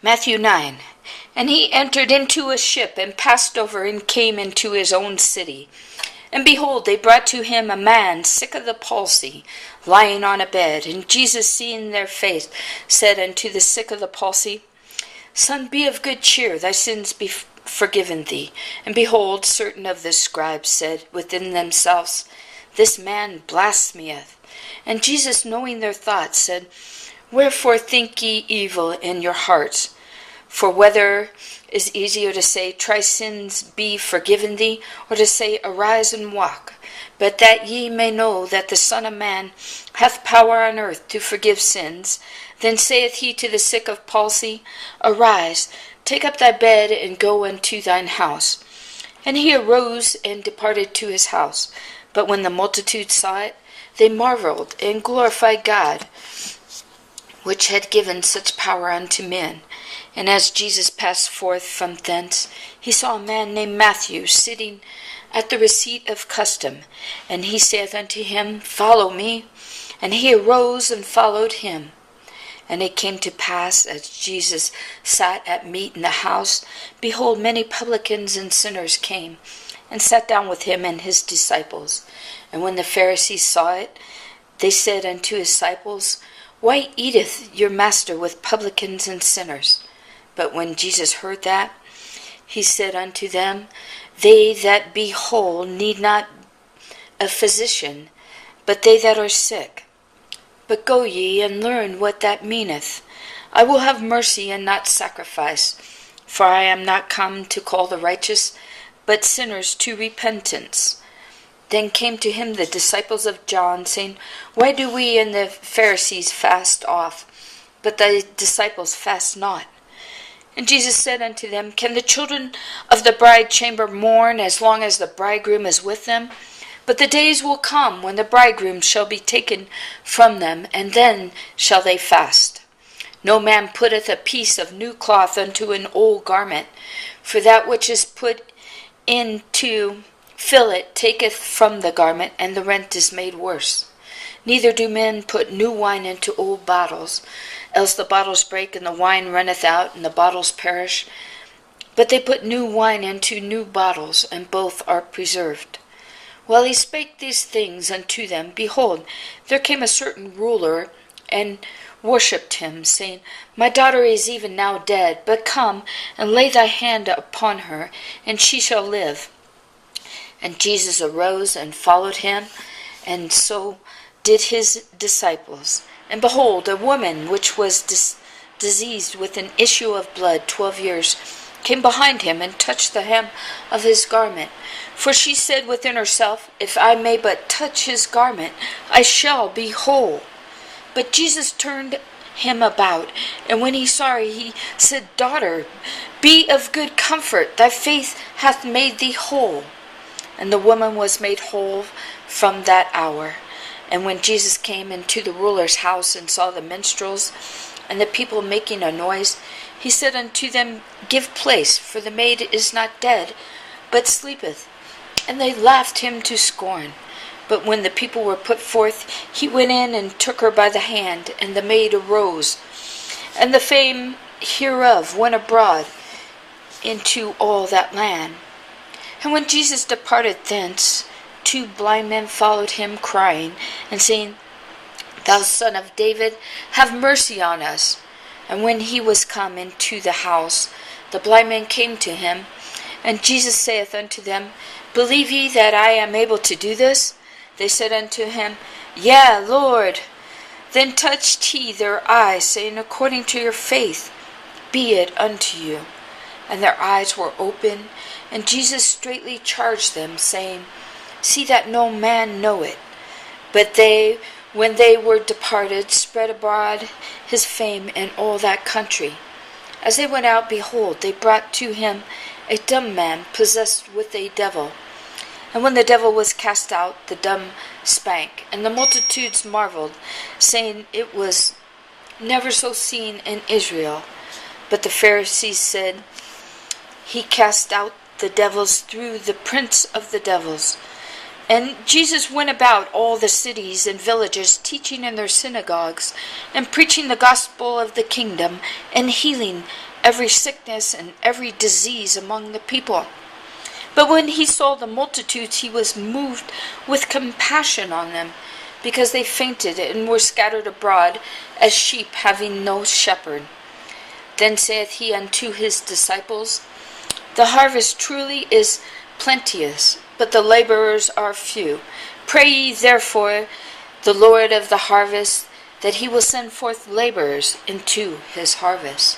Matthew 9. And he entered into a ship and passed over and came into his own city. And behold, they brought to him a man sick of the palsy, lying on a bed. And Jesus, seeing their faith, said unto the sick of the palsy, Son, be of good cheer, thy sins be forgiven thee. And behold, certain of the scribes said within themselves, This man blasphemeth. And Jesus, knowing their thoughts, said, Wherefore think ye evil in your hearts? For whether is easier to say, Thy sins be forgiven thee, or to say, Arise and walk? But that ye may know that the Son of Man hath power on earth to forgive sins, then saith he to the sick of palsy, Arise, take up thy bed, and go unto thine house. And he arose and departed to his house. But when the multitude saw it, they marveled, and glorified God, which had given such power unto men. And as Jesus passed forth from thence, he saw a man named Matthew sitting at the receipt of custom. And he saith unto him, Follow me. And he arose and followed him. And it came to pass, as Jesus sat at meat in the house, behold, many publicans and sinners came, and sat down with him and his disciples. And when the Pharisees saw it, they said unto his disciples, Why eateth your master with publicans and sinners? But when Jesus heard that, he said unto them, They that be whole need not a physician, but they that are sick. But go ye and learn what that meaneth. I will have mercy and not sacrifice, for I am not come to call the righteous, but sinners to repentance. Then came to him the disciples of John, saying, Why do we and the Pharisees fast oft, but thy disciples fast not? And Jesus said unto them, Can the children of the bride chamber mourn as long as the bridegroom is with them? But the days will come when the bridegroom shall be taken from them, and then shall they fast. No man putteth a piece of new cloth unto an old garment, for that which is put in to fill it taketh from the garment, and the rent is made worse. Neither do men put new wine into old bottles, else the bottles break, and the wine runneth out, and the bottles perish. But they put new wine into new bottles, and both are preserved. While he spake these things unto them, behold, there came a certain ruler, and worshipped him, saying, My daughter is even now dead, but come and lay thy hand upon her, and she shall live. And Jesus arose and followed him, and so did his disciples. And behold, a woman which was diseased with an issue of blood 12 years came behind him and touched the hem of his garment. For she said within herself, If I may but touch his garment, I shall be whole. But Jesus turned him about, and when he saw her, he said, Daughter, be of good comfort, thy faith hath made thee whole. And the woman was made whole from that hour. And when Jesus came into the ruler's house and saw the minstrels and the people making a noise, he said unto them, Give place, for the maid is not dead, but sleepeth. And they laughed him to scorn. But when the people were put forth, he went in and took her by the hand, and the maid arose. And the fame hereof went abroad into all that land. And when Jesus departed thence, 2 blind men followed him, crying, and saying, Thou Son of David, have mercy on us. And when he was come into the house, the blind men came to him. And Jesus saith unto them, Believe ye that I am able to do this? They said unto him, Yea, Lord. Then touched he their eyes, saying, According to your faith, be it unto you. And their eyes were open, and Jesus straitly charged them, saying, See that no man know it. But they, when they were departed, spread abroad his fame in all that country. As they went out, behold, they brought to him a dumb man possessed with a devil. And when the devil was cast out, the dumb spake, and the multitudes marveled, saying, It was never so seen in Israel. But the Pharisees said, He cast out the devils through the prince of the devils. And Jesus went about all the cities and villages, teaching in their synagogues, and preaching the gospel of the kingdom, and healing every sickness and every disease among the people. But when he saw the multitudes, he was moved with compassion on them, because they fainted and were scattered abroad as sheep having no shepherd. Then saith he unto his disciples, The harvest truly is plenteous, but the laborers are few. Pray ye therefore the Lord of the harvest, that he will send forth laborers into his harvest.